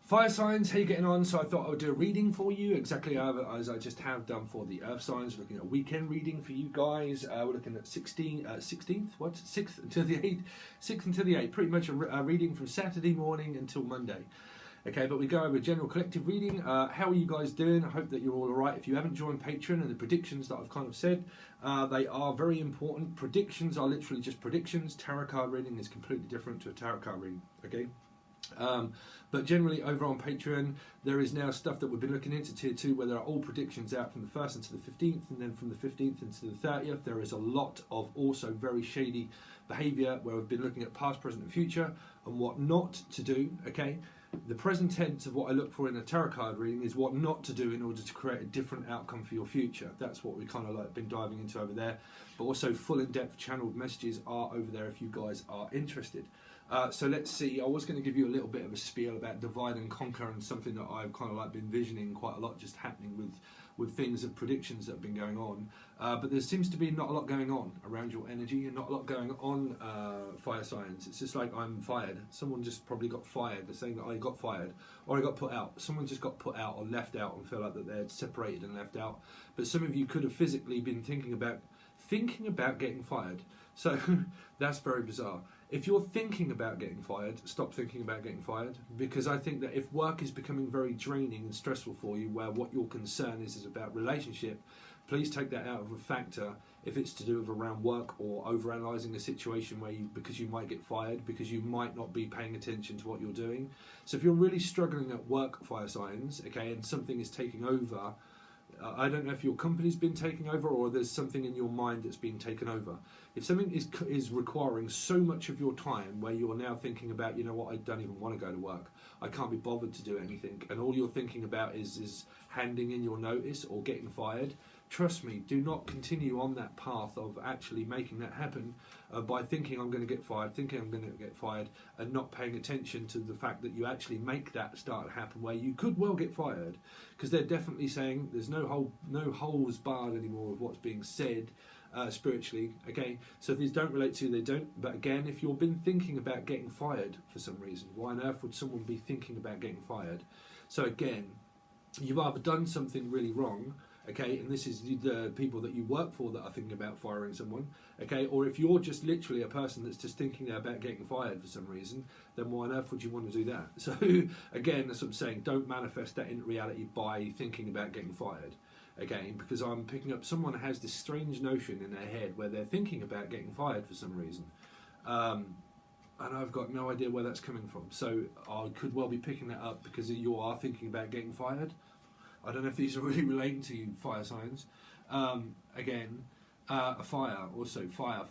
Fire signs, how you getting on? So I thought I would do a reading for you, exactly as I just have done for the earth signs. We're looking at a weekend reading for you guys. We're looking at 16th, what? 6th until the 8th, 6th until the 8th. Pretty much a reading from Saturday morning until Monday. Okay, but we go over a general collective reading. How are you guys doing? I hope that you're all alright. If you haven't joined Patron and the predictions that I've kind of said, they are very important. Predictions are literally just predictions. Tarot card reading is completely different to a tarot card reading, okay? But generally over on Patreon there is now stuff that we've been looking into tier 2 where there are all predictions out from the 1st into the 15th, and then from the 15th into the 30th there is a lot of also very shady behaviour where we've been looking at past, present and future and what not to do. Okay, the present tense of what I look for in a tarot card reading is what not to do in order to create a different outcome for your future. That's what we kind of like been diving into over there, but also full in-depth channeled messages are over there if you guys are interested. So let's see, I was going to give you a little bit of a spiel about divide and conquer, and something that I've kind of like been visioning quite a lot just happening with things of predictions that have been going on, but there seems to be not a lot going on around your energy and not a lot going on fire signs. It's just like I'm fired. Someone just probably got fired. They're saying that I got fired or I got put out. Someone just got put out or left out and feel like that they're separated and left out. But some of you could have physically been thinking about getting fired. So that's very bizarre. If you're thinking about getting fired, stop thinking about getting fired, because I think that if work is becoming very draining and stressful for you, where what your concern is about relationship, please take that out of a factor if it's to do with around work or overanalyzing a situation where because you might get fired, because you might not be paying attention to what you're doing. So if you're really struggling at work, fire signs, okay, and something is taking over, I don't know if your company's been taking over or there's something in your mind that's been taken over. If something is requiring so much of your time where you're now thinking about, you know what, I don't even want to go to work, I can't be bothered to do anything, and all you're thinking about is handing in your notice or getting fired, trust me, do not continue on that path of actually making that happen by thinking I'm going to get fired, and not paying attention to the fact that you actually make that start to happen where you could well get fired, because they're definitely saying there's no holes barred anymore of what's being said spiritually. Okay, so if these don't relate to you, they don't. But again, if you've been thinking about getting fired for some reason, why on earth would someone be thinking about getting fired? So again, you've either done something really wrong, okay, and this is the people that you work for that are thinking about firing someone, okay, or if you're just literally a person that's just thinking about getting fired for some reason, then why on earth would you want to do that? So again, that's what I'm saying, don't manifest that into reality by thinking about getting fired, okay, because I'm picking up someone has this strange notion in their head where they're thinking about getting fired for some reason, and I've got no idea where that's coming from. So I could well be picking that up because you are thinking about getting fired. I don't know if these are really relating to you, fire signs. Again, a fire, also fire,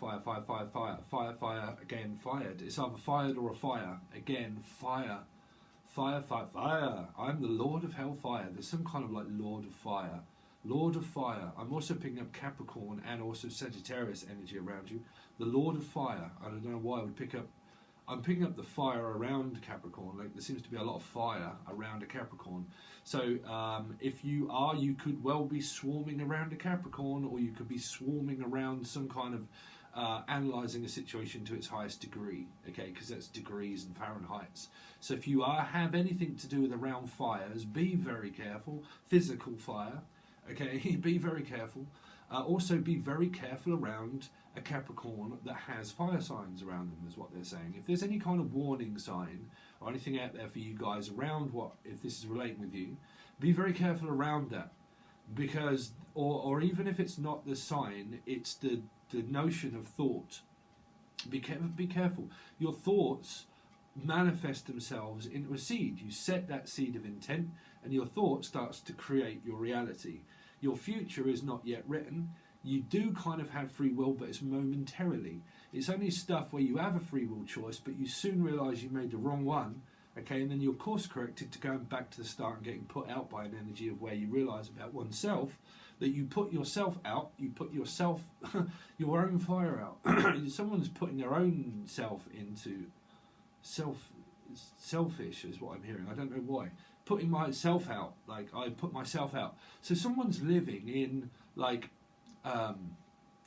again, fired. It's either fired or a fire. Again, fire. I'm the Lord of Hellfire. There's some kind of like Lord of Fire. Lord of Fire. I'm also picking up Capricorn and also Sagittarius energy around you. The Lord of Fire. I don't know why I would pick up. I'm picking up the fire around Capricorn. Like there seems to be a lot of fire around a Capricorn. So if you are, you could well be swarming around a Capricorn, or you could be swarming around some kind of analysing a situation to its highest degree. Okay, because that's degrees and Fahrenheits. So if you have anything to do with around fires, be very careful. Physical fire. Okay, be very careful. Also be very careful around a Capricorn that has fire signs around them, is what they're saying. If there's any kind of warning sign or anything out there for you guys around if this is relating with you, be very careful around that, because or even if it's not the sign, it's the notion of thought. Be careful. Your thoughts manifest themselves into a seed. You set that seed of intent and your thought starts to create your reality. Your future is not yet written. You do kind of have free will, but it's momentarily. It's only stuff where you have a free will choice, but you soon realise you made the wrong one, okay, and then you're course corrected to going back to the start and getting put out by an energy of where you realise about oneself that you put yourself out, you put yourself, your own fire out. Someone's putting their own self into selfish is what I'm hearing. I don't know why. Putting myself out, like I put myself out. So someone's living in like, I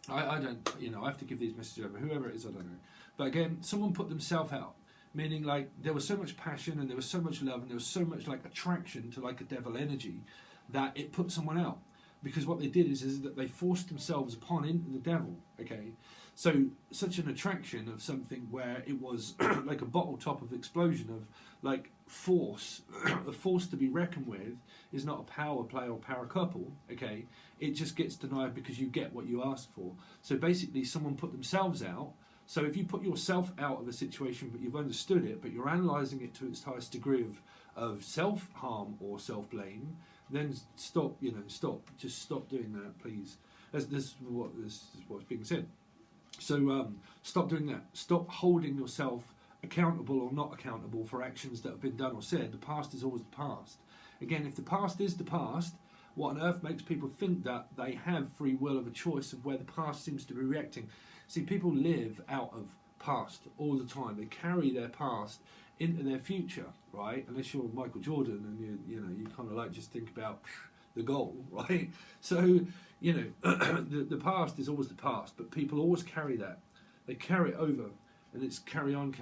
don't, I have to give these messages over, whoever it is, I don't know. But again, someone put themselves out. meaning like there was so much passion and there was so much love and there was so much like attraction to like a devil energy that it put someone out. Because what they did is that they forced themselves upon into the devil, okay? So such an attraction of something where it was like a bottle top of explosion of like force, a force to be reckoned with is not a power play or power couple, okay? It just gets denied because you get what you ask for. So basically someone put themselves out. So if you put yourself out of a situation but you've understood it, but you're analysing it to its highest degree of self-harm or self-blame, then stop, just stop doing that, please. This is what's being said. So stop doing that. Stop holding yourself accountable or not accountable for actions that have been done or said. The past is always the past. Again, if the past is the past, what on earth makes people think that they have free will of a choice of where the past seems to be reacting? See, people live out of past all the time. They carry their past into their future, right? Unless you're Michael Jordan and you kind of like just think about the goal, right? So, the past is always the past, but people always carry that. They carry it over, and it's carry on,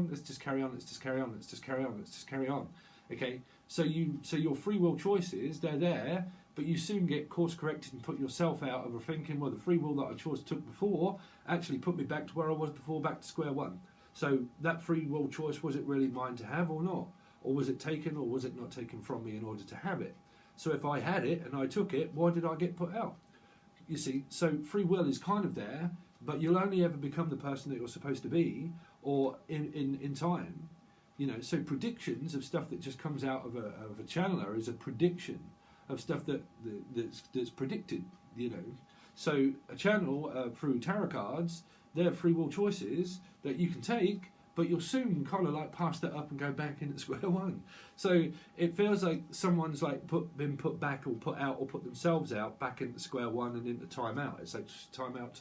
let's just carry on, let's just carry on. Okay? So your free will choices, they're there, but you soon get course corrected and put yourself out of thinking, well, the free will that I took before actually put me back to where I was before, back to square one. So that free will choice, was it really mine to have or not? Or was it taken or was it not taken from me in order to have it? So if I had it and I took it, why did I get put out? You see, so free will is kind of there, but you'll only ever become the person that you're supposed to be, or in time. So predictions of stuff that just comes out of a channeler is a prediction of stuff that's predicted, So a channel through tarot cards, they're free will choices that you can take, but you'll soon kind of like pass that up and go back into square one. So it feels like someone's like been put back or put out or put themselves out back into square one and into time out. It's like time out,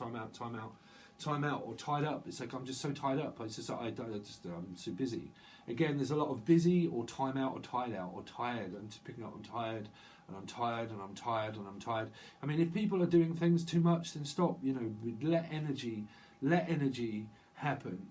or tied up. It's like I'm just so tied up. It's just I'm so busy. Again, there's a lot of busy or time out or tied out or tired. I'm just picking up. I'm tired. And I'm tired, and I'm tired, and I'm tired. I mean, if people are doing things too much, then stop. Let energy happen.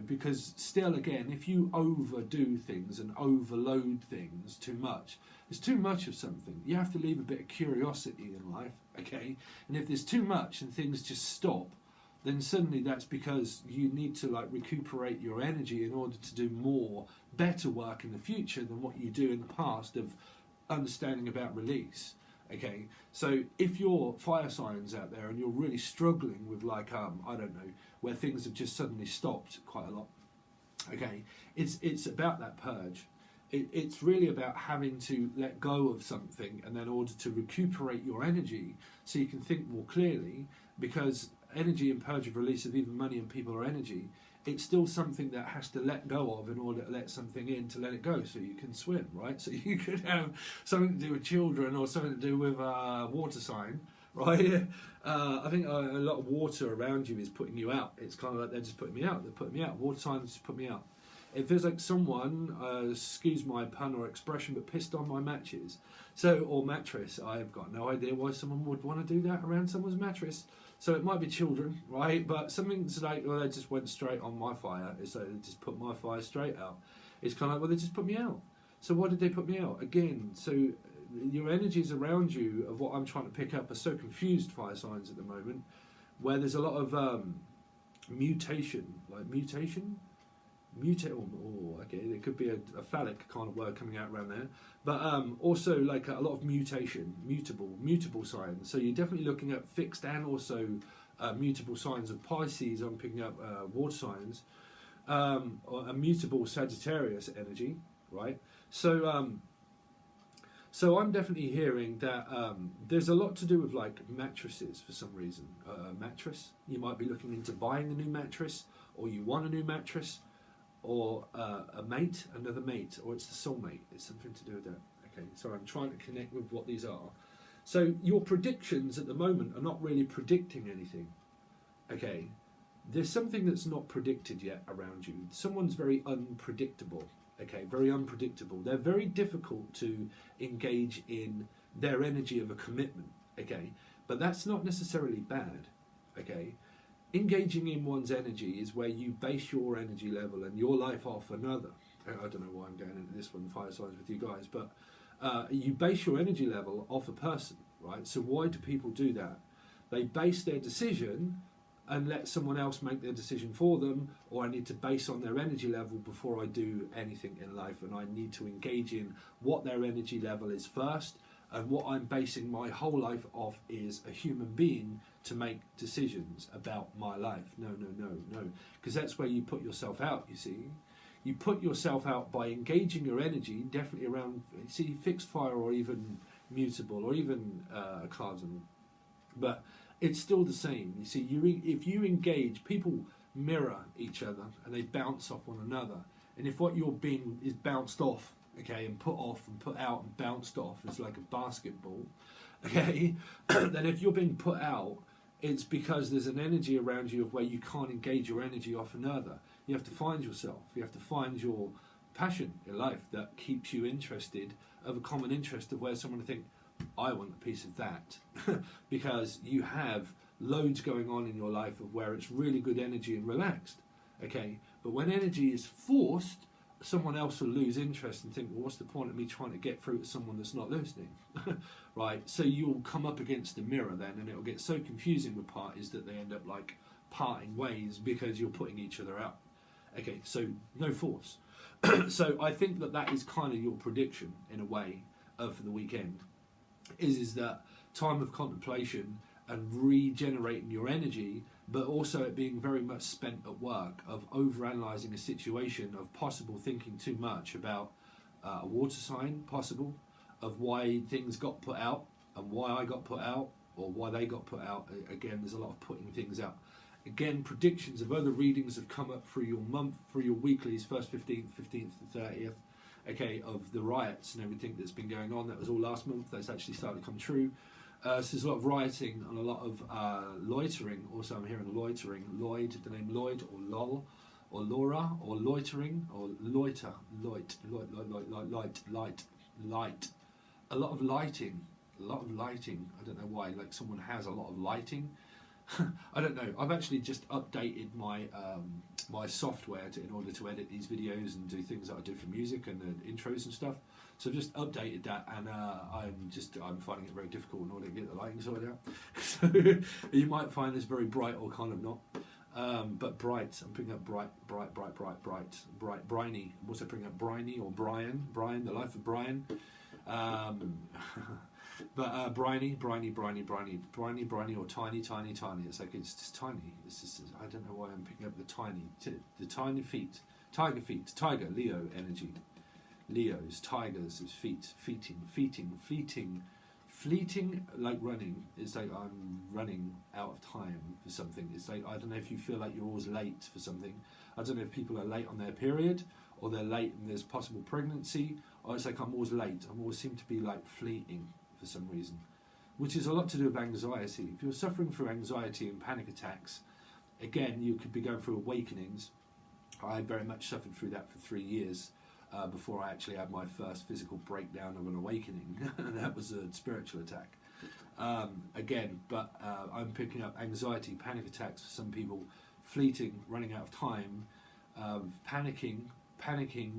Because still, again, if you overdo things and overload things too much, it's too much of something. You have to leave a bit of curiosity in life, okay? And if there's too much and things just stop, then suddenly that's because you need to like recuperate your energy in order to do more, better work in the future than what you do in the past of understanding about release. Okay, so if you're fire signs out there and you're really struggling with like I don't know, where things have just suddenly stopped quite a lot, okay, it's about that purge. It's really about having to let go of something and then in order to recuperate your energy so you can think more clearly, because energy and purge of release of even money and people or energy, it's still something that has to let go of in order to let something in to let it go so you can swim, right? So you could have something to do with children or something to do with water sign, right? I think a lot of water around you is putting you out. It's kind of like they're just putting me out. They're putting me out. Water signs put me out. It feels like someone, excuse my pun or expression, but pissed on my matches. Or mattress. I've got no idea why someone would want to do that around someone's mattress. So it might be children, right? But something's like, well, they just went straight on my fire. It's like they just put my fire straight out. It's kind of like, well, they just put me out. So why did they put me out? Again, so your energies around you of what I'm trying to pick up are so confused, fire signs, at the moment, where there's a lot of mutation. Okay, there could be a phallic kind of word coming out around there, but also like a lot of mutation, mutable signs. So you're definitely looking at fixed and also mutable signs of Pisces. I'm picking up water signs, or a mutable Sagittarius energy, right? So so I'm definitely hearing that there's a lot to do with like mattresses for some reason. Mattress, you might be looking into buying a new mattress, or you want a new mattress, or another mate, or it's the soulmate. It's something to do with that. Okay, so I'm trying to connect with what these are. So your predictions at the moment are not really predicting anything. Okay, there's something that's not predicted yet around you. Someone's very unpredictable. Okay, very unpredictable. They're very difficult to engage in their energy of a commitment. Okay, but that's not necessarily bad. Okay. engaging in one's energy is where you base your energy level and your life off another. I don't know why I'm going into this one, fire signs with you guys, but you base your energy level off a person, right? So why do people do that? They base their decision and let someone else make their decision for them, or I need to base on their energy level before I do anything in life, and I need to engage in what their energy level is first, and what I'm basing my whole life off is a human being to make decisions about my life. No, because that's where you put yourself out, you see. You put yourself out by engaging your energy, definitely around, see, fixed fire or even mutable or even carbon. But it's still the same. You see, if you engage, people mirror each other and they bounce off one another. And if what you're being is bounced off, okay, and put off and put out and bounced off, it's like a basketball, okay, then if you're being put out, it's because there's an energy around you of where you can't engage your energy off another. You have to find yourself. You have to find your passion in life that keeps you interested, of a common interest of where someone will think, I want a piece of that. Because you have loads going on in your life of where it's really good energy and relaxed. Okay, but when energy is forced, someone else will lose interest and think, well, what's the point of me trying to get through to someone that's not listening? Right, so you'll come up against the mirror then, and it'll get so confusing with parties that they end up like parting ways because you're putting each other out. Okay, so no force. So I think that is kind of your prediction in a way of the weekend, is that time of contemplation and regenerating your energy, but also it being very much spent at work, of overanalyzing a situation, of possible thinking too much about a water sign, possible, of why things got put out and why I got put out or why they got put out. Again, there's a lot of putting things out. Again, predictions of other readings have come up through your month, through your weeklies, 1st, 15th to 30th, okay, of the riots and everything that's been going on. That was all last month. That's actually started to come true. So there's a lot of rioting and a lot of loitering. Also, I'm hearing loitering. Lloyd, the name Lloyd, or Lol, or Laura, or loitering, or loiter, light. A lot of lighting. I don't know why. Like someone has a lot of lighting. I don't know. I've actually just updated my my software in order to edit these videos and do things that I do for music and intros and stuff. So I've just updated that, and I'm finding it very difficult in order to get the lighting sorted out. So you might find this very bright or kind of not. But bright, I'm picking up bright, briny. I'm also picking up briny or Brian, the life of Brian. But briny or tiny. It's like it's just tiny. It's just, I don't know why I'm picking up the tiny feet, tiger, Leo energy. Leos, tigers is fleeting, like running. It's like I'm running out of time for something. It's like, I don't know if you feel like you're always late for something. I don't know if people are late on their period, or they're late and there's possible pregnancy, or it's like I'm always late. I always seem to be like fleeting for some reason, which is a lot to do with anxiety. If you're suffering through anxiety and panic attacks, again, you could be going through awakenings. I very much suffered through that for 3 years. Before I actually had my first physical breakdown of an awakening. And that was a spiritual attack. I'm picking up anxiety, panic attacks for some people, fleeting, running out of time, panicking,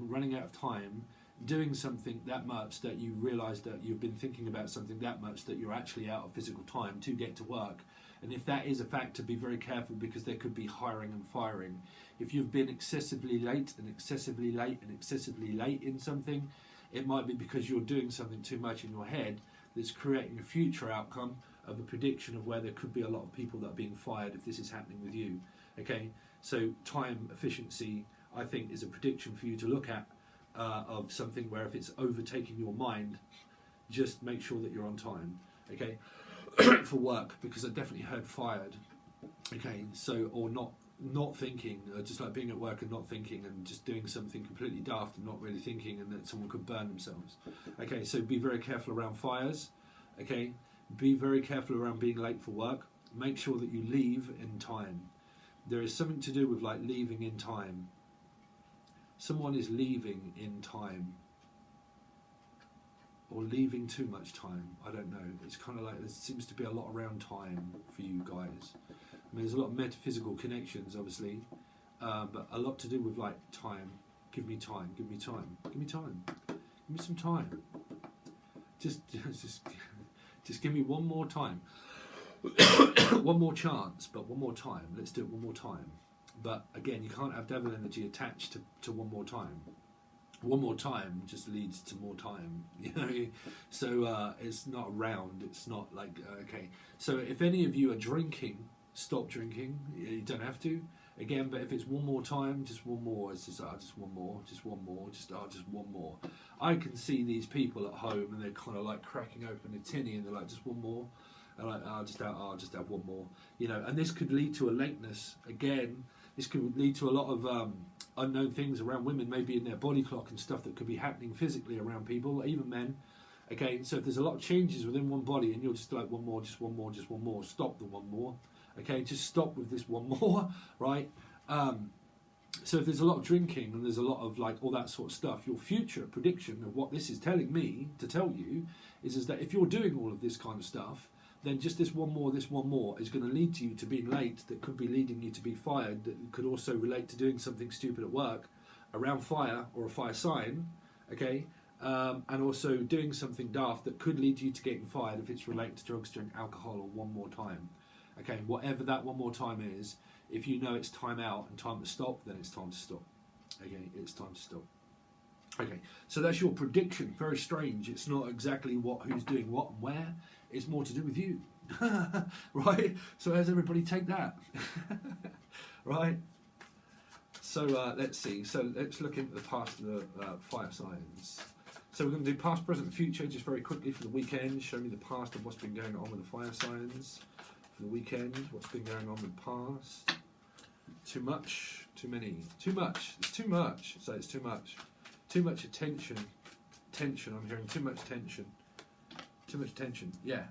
running out of time, doing something that much that you realise that you've been thinking about something that much that you're actually out of physical time to get to work. And if that is a factor, be very careful, because there could be hiring and firing. If you've been excessively late in something, it might be because you're doing something too much in your head that's creating a future outcome of a prediction of where there could be a lot of people that are being fired if this is happening with you. Okay, so time efficiency, I think, is a prediction for you to look at of something where if it's overtaking your mind, just make sure that you're on time. Okay. For work, because I definitely heard fired. Okay, so, or not thinking, just like being at work and not thinking and just doing something completely daft and not really thinking, and that someone could burn themselves. Okay, so be very careful around fires. Okay, be very careful around being late for work. Make sure that you leave in time. There is something to do with like leaving in time. Someone is leaving in time. Or leaving too much time, I don't know. It's kind of like there seems to be a lot around time for you guys. I mean, there's a lot of metaphysical connections, obviously, but a lot to do with like time. Give me time. Give me time. Give me time. Give me some time. Just give me one more time. One more chance, but one more time. Let's do it one more time. But again, you can't have devil energy attached to one more time. One more time just leads to more time, you know. So it's not round. It's not like okay. So if any of you are drinking, stop drinking. You don't have to. Again, but if it's one more time, just one more. It's just just one more, just one more, just one more. I can see these people at home and they're kind of like cracking open a tinny and they're like, just one more. And like, I'll just have one more, you know. And this could lead to a lateness. Again, this could lead to a lot of unknown things around women, maybe in their body clock and stuff that could be happening physically around people, even men. Okay, so if there's a lot of changes within one body and you're just like one more, just one more, just one more, stop the one more. Okay, just stop with this one more, right? So if there's a lot of drinking and there's a lot of like all that sort of stuff, your future prediction of what this is telling me to tell you is that if you're doing all of this kind of stuff, then just this one more is going to lead to you to being late, that could be leading you to be fired, that could also relate to doing something stupid at work around fire or a fire sign, okay? And also doing something daft that could lead you to getting fired if it's related to drugs, drink, alcohol, or one more time. Okay, whatever that one more time is, if you know it's time out and time to stop, then it's time to stop. Okay, it's time to stop. Okay, so that's your prediction. Very strange. It's not exactly who's doing what and where. It's more to do with you. Right? So how's everybody take that? Right? So let's see. So let's look into the past of the fire signs. So we're going to do past, present, and future just very quickly for the weekend. Show me the past of what's been going on with the fire signs. For the weekend, what's been going on with the past. Too much, too many, too much. It's too much. So it's too much. Too much attention. Tension, I'm hearing too much tension. Too much tension, yeah.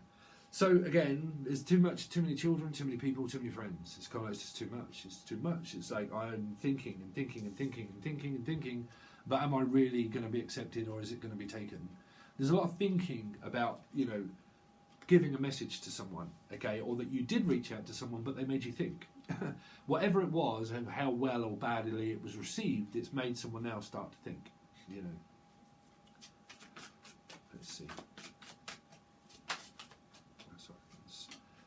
So again, there's too many children, too many people, too many friends. It's kind of like, it's just too much. It's too much. It's like I'm thinking and thinking and thinking and thinking and thinking, but am I really going to be accepted or is it going to be taken? There's a lot of thinking about, you know, giving a message to someone, okay, or that you did reach out to someone but they made you think. Whatever it was and how well or badly it was received, it's made someone else start to think, you know. Let's see.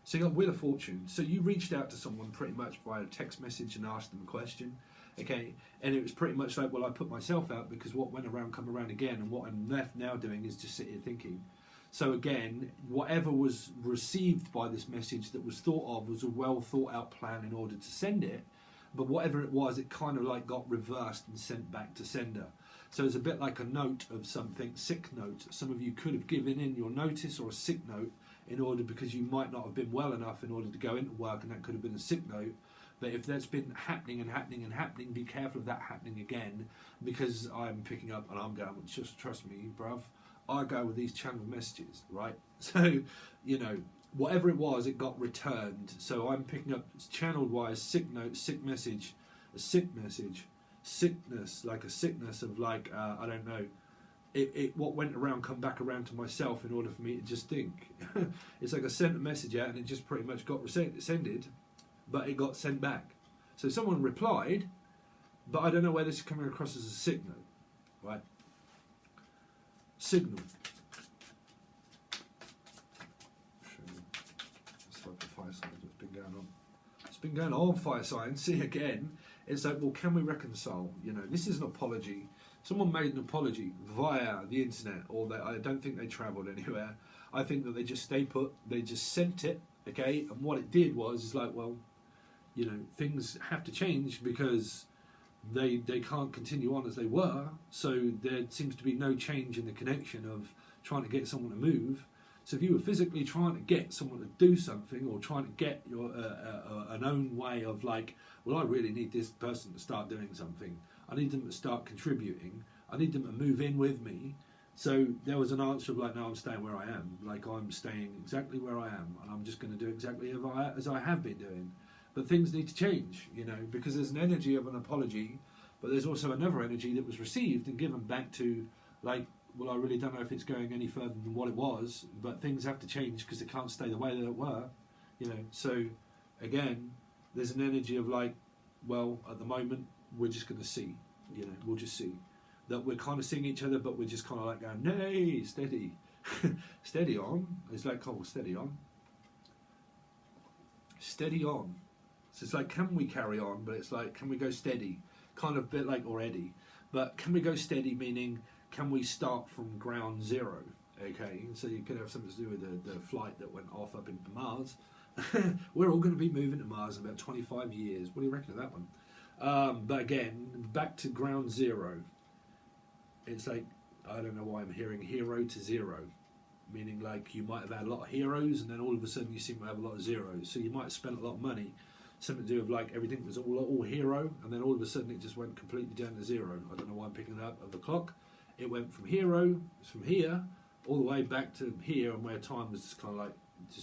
So you got Wheel of Fortune. So you reached out to someone pretty much via a text message and asked them a question, okay, and it was pretty much like, well, I put myself out because what went around come around again, and what I'm left now doing is just sit here thinking. So again, whatever was received by this message that was thought of was a well thought out plan in order to send it, but whatever it was, it kind of like got reversed and sent back to sender. So it's a bit like a note of something, sick note. Some of you could have given in your notice or a sick note in order, because you might not have been well enough in order to go into work, and that could have been a sick note. But if that's been happening and happening and happening, be careful of that happening again, because I'm picking up and I'm going, just trust me, bruv, I go with these channel messages, right? So, you know, whatever it was, it got returned. So I'm picking up channeled wise, sick note, sick message, a sick message, sickness, like a sickness of like, I don't know, what went around come back around to myself in order for me to just think. It's like I sent a message out and it just pretty much got sended, but it got sent back. So someone replied, but I don't know where this is coming across as a signal, right? Signal. It's like the fire signs that's been going on. It's been going on, fire signs. See again, it's like, well, can we reconcile? You know, this is an apology. Someone made an apology via the internet, or I don't think they travelled anywhere. I think that they just stayed put. They just sent it, okay? And what it did was, is like, well, you know, things have to change because they can't continue on as they were. So there seems to be no change in the connection of trying to get someone to move. So if you were physically trying to get someone to do something, or trying to get your an own way of like, well, I really need this person to start doing something. I need them to start contributing. I need them to move in with me. So there was an answer of like, no, I'm staying where I am. Like, I'm staying exactly where I am, and I'm just going to do exactly as I have been doing. But things need to change, you know, because there's an energy of an apology, but there's also another energy that was received and given back to, like, well, I really don't know if it's going any further than what it was, but things have to change because it can't stay the way that it were, you know. So again, there's an energy of like, well, at the moment we're just going to see, we'll just see that we're kind of seeing each other, but we're just kind of like going, nay, steady, steady on. It's like, oh, steady on, steady on. So it's like, can we carry on? But it's like, can we go steady? Kind of a bit like already, but can we go steady? Meaning, can we start from ground zero? Okay, so you could have something to do with the flight that went off up into Mars. We're all going to be moving to Mars in about 25 years. What do you reckon of that one? But again, back to ground zero. It's like, I don't know why I'm hearing hero to zero, meaning like you might have had a lot of heroes and then all of a sudden you seem to have a lot of zeros. So you might have spent a lot of money, something to do with like everything was all hero, and then all of a sudden it just went completely down to zero. I don't know why I'm picking it up of the clock. It went from hero, from here, all the way back to here, and where time was just kind of like,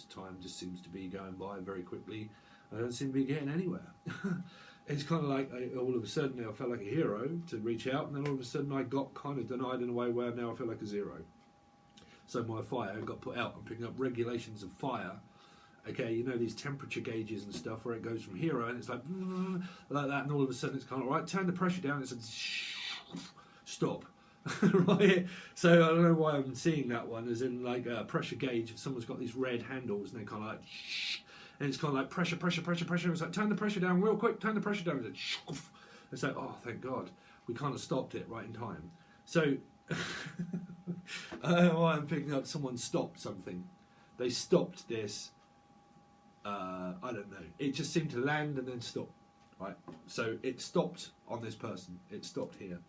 time just seems to be going by very quickly. I don't seem to be getting anywhere. It's kind of like all of a sudden I felt like a hero to reach out, and then all of a sudden I got kind of denied in a way where now I feel like a zero. So my fire got put out. I'm picking up regulations of fire. Okay, you know these temperature gauges and stuff where it goes from hero and it's like that, and all of a sudden it's kind of right. Turn the pressure down. It's a stop. Right. So I don't know why I'm seeing that one as in like a pressure gauge. If someone's got these red handles and they're kind of like. And it's kind of like pressure. It's like, turn the pressure down real quick, turn the pressure down. It's like, oh, thank God. We kind of stopped it right in time. So, I don't know why I'm picking up someone stopped something. They stopped this, I don't know. It just seemed to land and then stop, right? So it stopped on this person. It stopped here.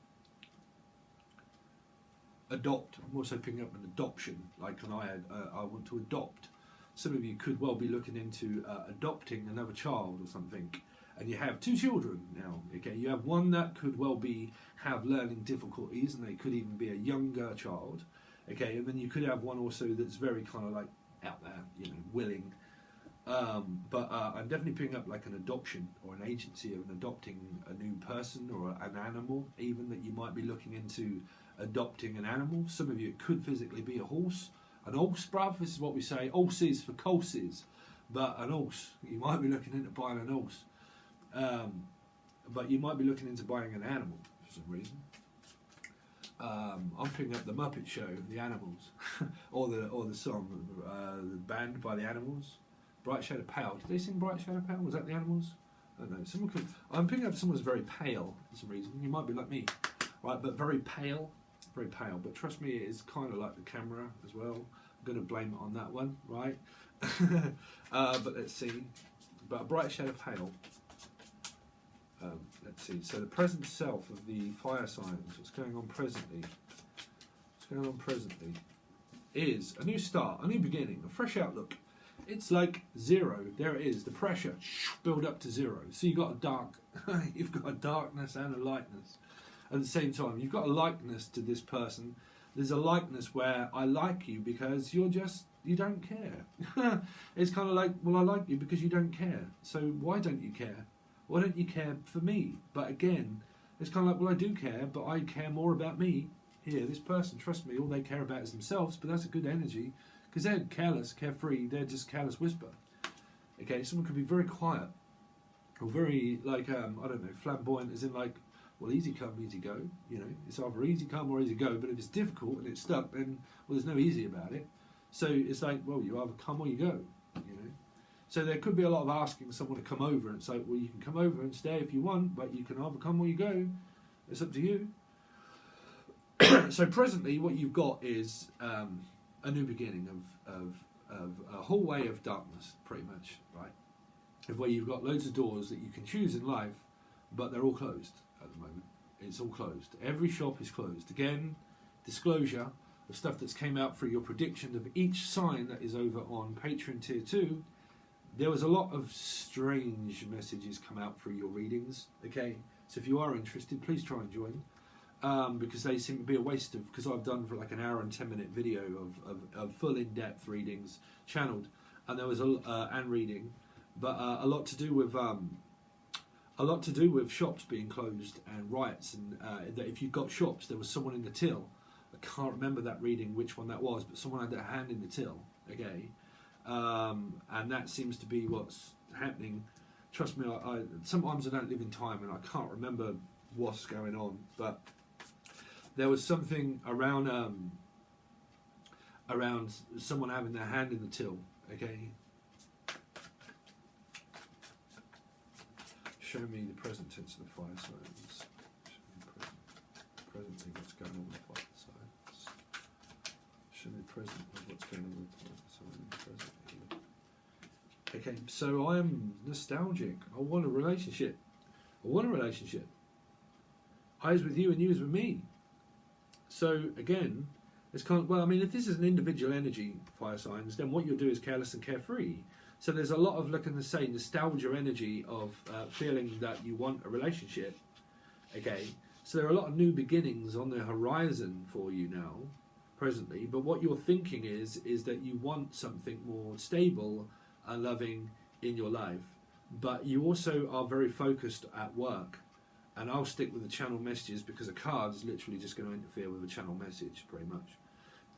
Adopt. I'm also picking up an adoption. Like when I want to adopt. Some of you could well be looking into adopting another child or something, and you have 2 children now. Okay, you have one that could well have learning difficulties, and they could even be a younger child. Okay, and then you could have one also that's very kind of like out there, willing. But I'm definitely picking up like an adoption or an agency of an adopting a new person or an animal, even that you might be looking into adopting an animal. Some of you it could physically be a horse. An horse, bruv, this is what we say, horses for courses, but an horse, you might be looking into buying an horse, but you might be looking into buying an animal for some reason. I'm picking up the Muppet Show, the Animals, or the song, the band by the Animals, Bright Shade of Pale. Did they sing Bright Shade of Pale? Was that the Animals? I don't know. I'm picking up someone who's very pale for some reason. You might be like me, right? But very pale. Very pale, but trust me, it is kind of like the camera as well. I'm going to blame it on that one, right? But let's see. But a bright shade of pale. Let's see. So the present self of the fire signs, what's going on presently? What's going on presently is a new start, a new beginning, a fresh outlook. It's like zero. There it is. The pressure build up to zero. So you've got you've got a darkness and a lightness. At the same time, you've got a likeness to this person. There's a likeness where I like you because you don't care. It's kind of like, well, I like you because you don't care. So why don't you care? Why don't you care for me? But again, it's kind of like, well, I do care, but I care more about me. Here, this person, trust me, all they care about is themselves, but that's a good energy because they're careless, carefree, they're just careless whisper. Okay, someone could be very quiet or very, like, I don't know, flamboyant as in like, well, easy come, easy go. It's either easy come or easy go. But if it's difficult and it's stuck, then well, there's no easy about it. So it's like, well, you either come or you go. So there could be a lot of asking someone to come over, and it's like, well, you can come over and stay if you want, but you can either come or you go. It's up to you. So presently, what you've got is a new beginning of a whole way of darkness, pretty much, right? Of where you've got loads of doors that you can choose in life, but they're all closed. At the moment, it's all closed. Every shop is closed. Again, disclosure of stuff that's came out through your prediction of each sign that is over on Patron Tier 2. There was a lot of strange messages come out through your readings. Okay, so if you are interested, please try and join, because they seem to be a waste of, because I've done for like an hour and 10-minute video of full in-depth readings channeled, and there was and reading, but a lot to do with shops being closed and riots, and that if you've got shops, there was someone in the till. I can't remember that reading which one that was, but someone had their hand in the till. Okay, and that seems to be what's happening. trust me, I sometimes I don't live in time and I can't remember what's going on, but there was something around around someone having their hand in the till. Okay. Show me the present tense of the fire signs. Presently what's going on with the fire signs. Show me the present of what's going on with the fire signs. Okay, so I am nostalgic. I want a relationship. I want a relationship. I is with you and you is with me. So again, it's kind of, well, I mean, if this is an individual energy, fire signs, then what you'll do is careless and carefree. So there's a lot of, looking to say, nostalgia energy of feeling that you want a relationship. Okay, so there are a lot of new beginnings on the horizon for you now, presently. But what you're thinking is that you want something more stable and loving in your life. But you also are very focused at work. And I'll stick with the channel messages because a card is literally just going to interfere with a channel message, pretty much.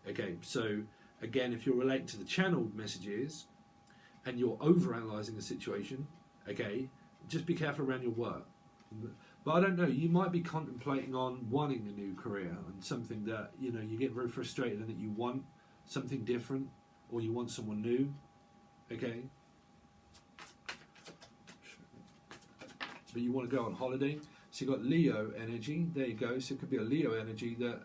Okay, so again, if you're relating to the channeled messages and you're overanalyzing the situation, okay, just be careful around your work. But I don't know, you might be contemplating on wanting a new career and something that, you know, you get very frustrated and that you want something different or you want someone new, okay? But you want to go on holiday. So you've got Leo energy, there you go. So it could be a Leo energy that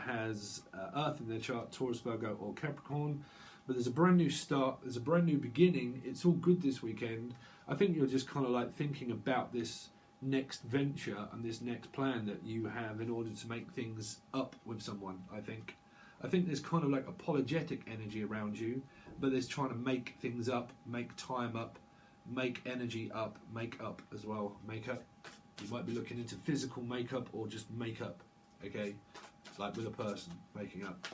has Earth in their chart, Taurus, Virgo or Capricorn. But there's a brand new start, there's a brand new beginning. It's all good this weekend. I think you're just kind of like thinking about this next venture and this next plan that you have in order to make things up with someone, I think. I think there's kind of like apologetic energy around you, but there's trying to make things up, make time up, make energy up, make up as well, make up. You might be looking into physical makeup or just makeup, okay? Like with a person, making up.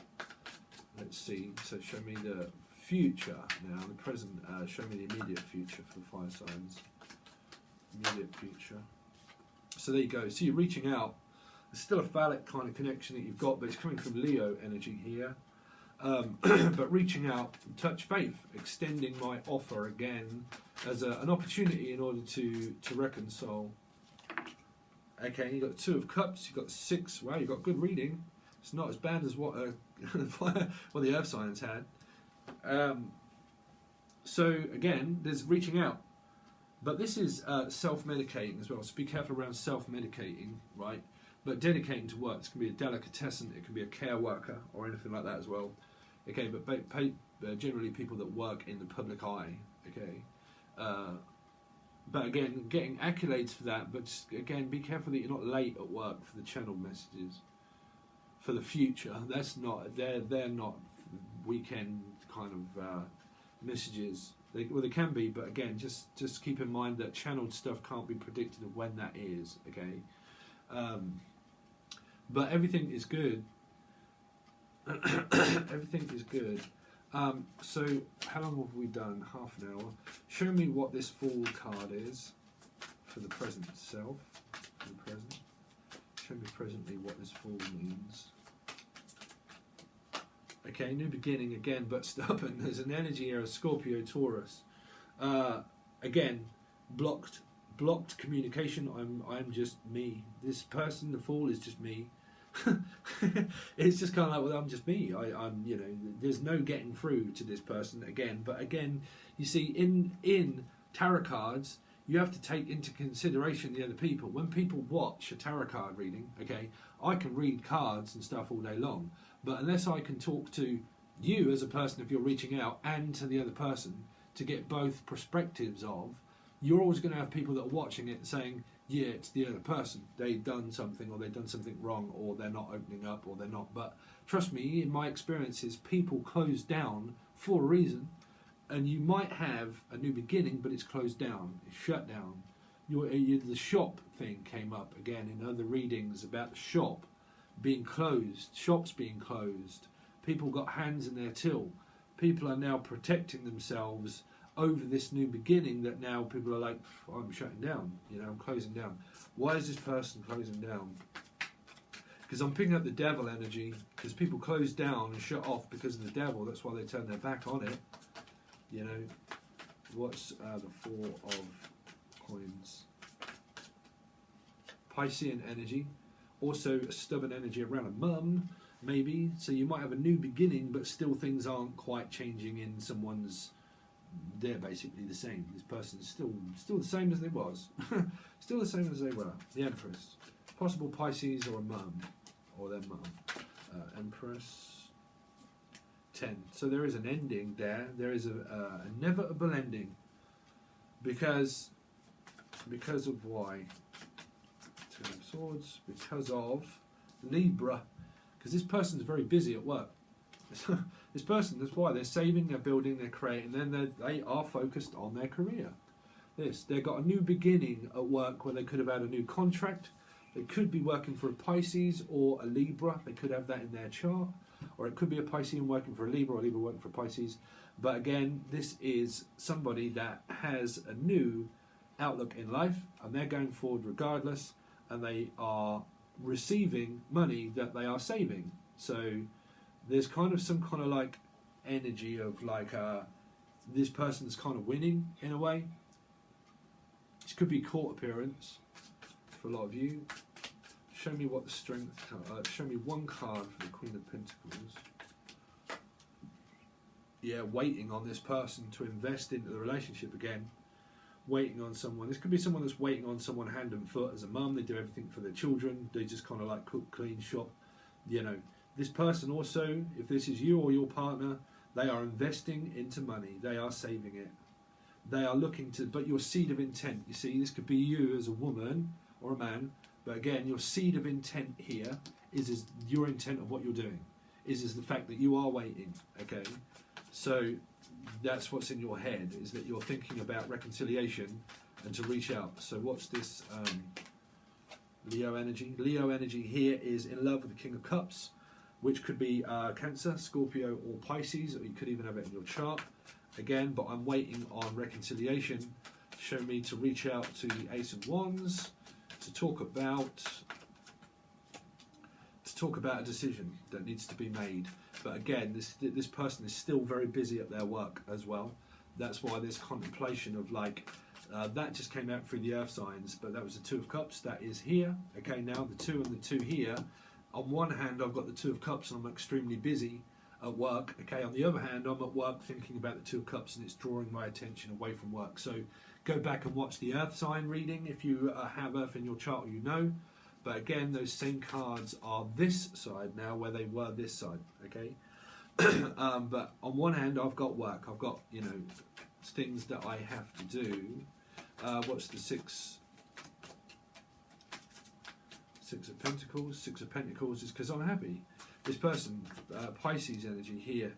Let's see, so show me the future now, the present, show me the immediate future for the fire signs. Immediate future. So there you go, so you're reaching out. There's still a phallic kind of connection that you've got, but it's coming from Leo energy here. But reaching out, touch faith, extending my offer again as an opportunity in order to reconcile. Okay, you've got the 2 of Cups, you've got 6, wow, you've got good reading. It's not as bad as what the Earth signs had. So again, there's reaching out. But this is self-medicating as well, so be careful around self-medicating, right? But dedicating to work, this can be a delicatessen, it can be a care worker or anything like that as well. Okay, but generally people that work in the public eye, okay? But again, getting accolades for that, but just, again, be careful that you're not late at work for the channel messages. For the future, that's not, they're not weekend kind of messages. They can be, but again, just keep in mind that channeled stuff can't be predicted of when that is, okay? But everything is good. Everything is good. So how long have we done? Half an hour. Show me what this Fool card is for the present itself. For the present. Show me presently what this Fool means. Okay, new beginning again, but stubborn. There's an energy here of Scorpio, Taurus. Again, blocked communication. I'm just me. This person, the Fool, is just me. It's just kind of like, well, I'm just me. I'm, you know, there's no getting through to this person again. But again, you see, in tarot cards, you have to take into consideration the other people. When people watch a tarot card reading, okay, I can read cards and stuff all day long, but unless I can talk to you as a person, if you're reaching out, and to the other person to get both perspectives of, you're always going to have people that are watching it saying, yeah, it's the other person. They've done something, or they've done something wrong, or they're not opening up, or they're not. But trust me, in my experiences, people close down for a reason, and you might have a new beginning, but it's closed down, it's shut down. The shop thing came up again in other readings about the shop being closed, shops being closed. People got hands in their till. People are now protecting themselves over this new beginning that now people are like, I'm shutting down, you know, I'm closing down. Why is this person closing down? Because I'm picking up the devil energy, because people close down and shut off because of the devil. That's why they turn their back on it. You know, what's the 4 of coins. Piscean energy, also a stubborn energy around a mum, maybe. So you might have a new beginning, but still things aren't quite changing in someone's. They're basically the same. This person's still the same as they was, still the same as they were. The Empress, possible Pisces or a mum, or their mum. Empress. 10. So there is an ending there. There is a inevitable ending, because of why. Two of Swords, because of Libra, because this person's very busy at work. This person, that's why they're saving, they're building, they're creating, then they are focused on their career. They've got a new beginning at work where they could have had a new contract. They could be working for a Pisces or a Libra. They could have that in their chart, or it could be a Piscean working for a Libra, or a Libra working for a Pisces. But again, this is somebody that has a new outlook in life, and they're going forward regardless, and they are receiving money that they are saving. So there's kind of some kind of like energy of like this person's kind of winning in a way. This could be court appearance for a lot of you. Show me what the strength. Show me one card for the Queen of Pentacles. Yeah, waiting on this person to invest into the relationship again. Waiting on someone. This could be someone that's waiting on someone hand and foot as a mum. They do everything for their children. They just kind of like cook, clean, shop. You know, this person also, if this is you or your partner, they are investing into money. They are saving it. They are looking to, but your seed of intent, you see, this could be you as a woman or a man, but again, your seed of intent here is your intent of what you're doing, is the fact that you are waiting, okay? So that's what's in your head, is that you're thinking about reconciliation and to reach out. So what's this Leo energy? Leo energy here is in love with the King of Cups, which could be Cancer, Scorpio or Pisces, or you could even have it in your chart. Again, but I'm waiting on reconciliation. Show me to reach out to the Ace of Wands to talk about a decision that needs to be made. But again, this person is still very busy at their work as well. That's why this contemplation of like that just came out through the earth signs, but that was the Two of Cups. That is here. Okay, now the 2 and the 2 here. On one hand, I've got the Two of Cups and I'm extremely busy at work. Okay, on the other hand, I'm at work thinking about the Two of Cups and it's drawing my attention away from work. So go back and watch the earth sign reading if you have earth in your chart, or you know. But again, those same cards are this side now where they were this side. Okay, but on one hand, I've got work. I've got, you know, things that I have to do. What's the Six of Pentacles? Six of Pentacles is because I'm happy. This person, Pisces energy here,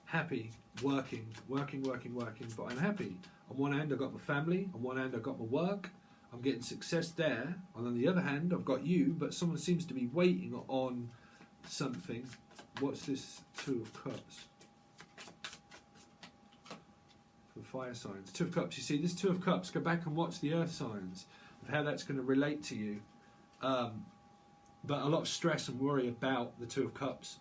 happy, working, but I'm happy. On one hand, I've got my family. On one hand, I've got my work. I'm getting success there. And on the other hand, I've got you, but someone seems to be waiting on something. What's this Two of Cups? For fire signs. Two of Cups. You see, this Two of Cups, go back and watch the earth signs of how that's going to relate to you. But a lot of stress and worry about the Two of Cups,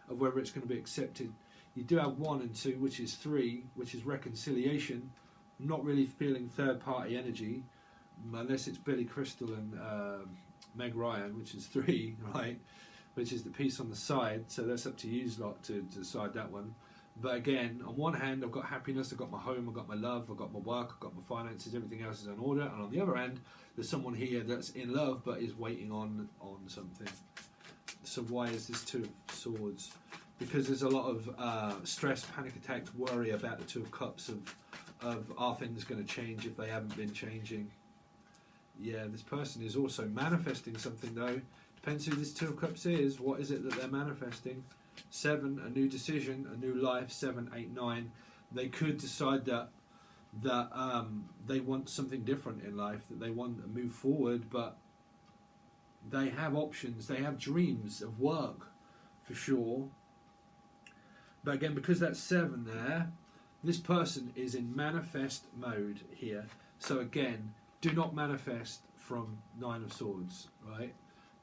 of whether it's going to be accepted. You do have 1 and 2, which is 3, which is reconciliation. Not really feeling third-party energy, unless it's Billy Crystal and Meg Ryan, which is 3, right? Which is the piece on the side. So that's up to you lot to decide that one. But again, on one hand, I've got happiness, I've got my home, I've got my love, I've got my work, I've got my finances, everything else is in order. And on the other hand, there's someone here that's in love but is waiting on something. So why is this Two of Swords? Because there's a lot of stress, panic attacks, worry about the Two of Cups of are things going to change if they haven't been changing. Yeah, this person is also manifesting something though. Depends who this Two of Cups is. What is it that they're manifesting? 7, a new decision, a new life. 7, 8, 9. They could decide that they want something different in life, that they want to move forward, but they have options, they have dreams of work for sure. But again, because that's 7 there, this person is in manifest mode here. So again, do not manifest from 9 of Swords, right?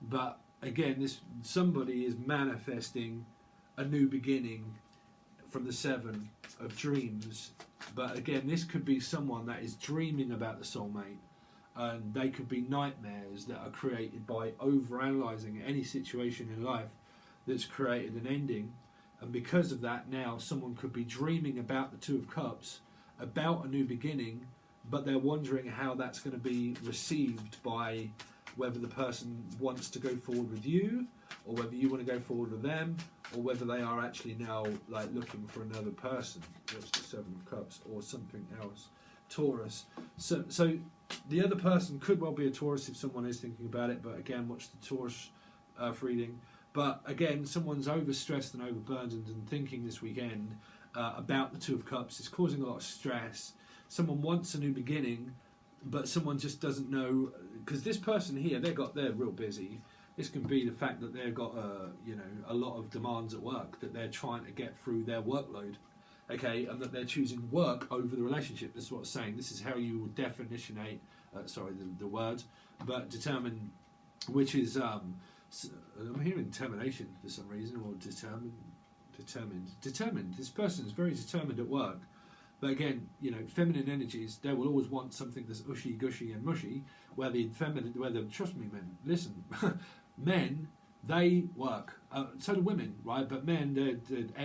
But again, somebody is manifesting a new beginning from the 7 of dreams. But again, this could be someone that is dreaming about the soulmate. and they could be nightmares that are created by overanalyzing any situation in life that's created an ending. And because of that, now someone could be dreaming about the Two of Cups, about a new beginning, but they're wondering how that's going to be received by whether the person wants to go forward with you, or whether you want to go forward with them, or whether they are actually now like looking for another person. What's the Seven of Cups or something else? Taurus. So the other person could well be a Taurus if someone is thinking about it, but again, watch the Taurus reading. But again, someone's overstressed and overburdened and thinking this weekend about the Two of Cups. It's causing a lot of stress. Someone wants a new beginning, but someone just doesn't know, because this person here, they're real busy. This can be the fact that they've got a lot of demands at work that they're trying to get through their workload, okay, and that they're choosing work over the relationship. This is what I'm saying. This is how you will definitionate, the word, but determine, which is I'm hearing determination for some reason, or determined. This person is very determined at work. But again, feminine energies, they will always want something that's ushy, gushy and mushy, trust me men, listen, men, they work, so do women, right? But men, they're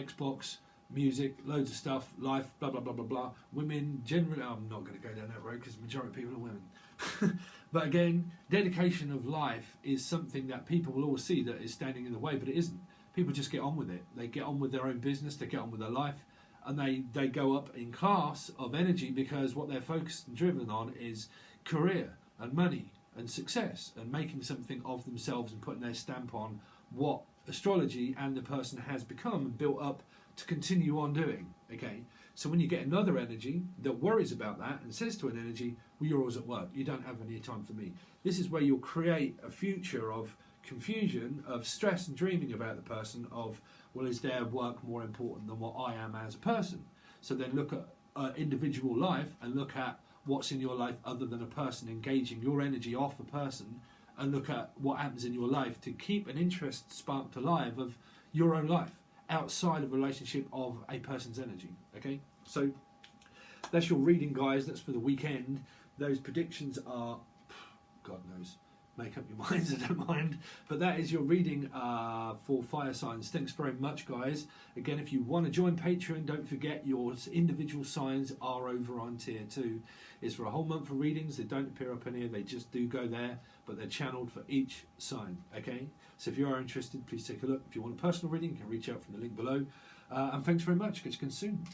Xbox, music, loads of stuff, life, blah, blah, blah, blah, blah. Women, generally, I'm not going to go down that road because the majority of people are women. But again, dedication of life is something that people will always see that is standing in the way, but it isn't. People just get on with it. They get on with their own business, they get on with their life, and they go up in class of energy because what they're focused and driven on is career and money and success and making something of themselves and putting their stamp on what astrology and the person has become and built up to continue on doing. Okay, so when you get another energy that worries about that and says to an energy, well, you're always at work, you don't have any time for me, this is where you'll create a future of confusion, of stress and dreaming about the person of, well, is their work more important than what I am as a person? So then look at individual life and look at what's in your life other than a person, engaging your energy off a person, and look at what happens in your life to keep an interest sparked alive of your own life outside of a relationship of a person's energy. Okay, so that's your reading, guys. That's for the weekend. Those predictions are, God knows, make up your minds, I don't mind. But that is your reading for fire signs. Thanks very much, guys. Again, if you want to join Patreon, don't forget your individual signs are over on tier 2. It's for a whole month of readings. They don't appear up in here. They just do go there, but they're channeled for each sign. Okay? So if you are interested, please take a look. If you want a personal reading, you can reach out from the link below. And thanks very much. Catch you again soon.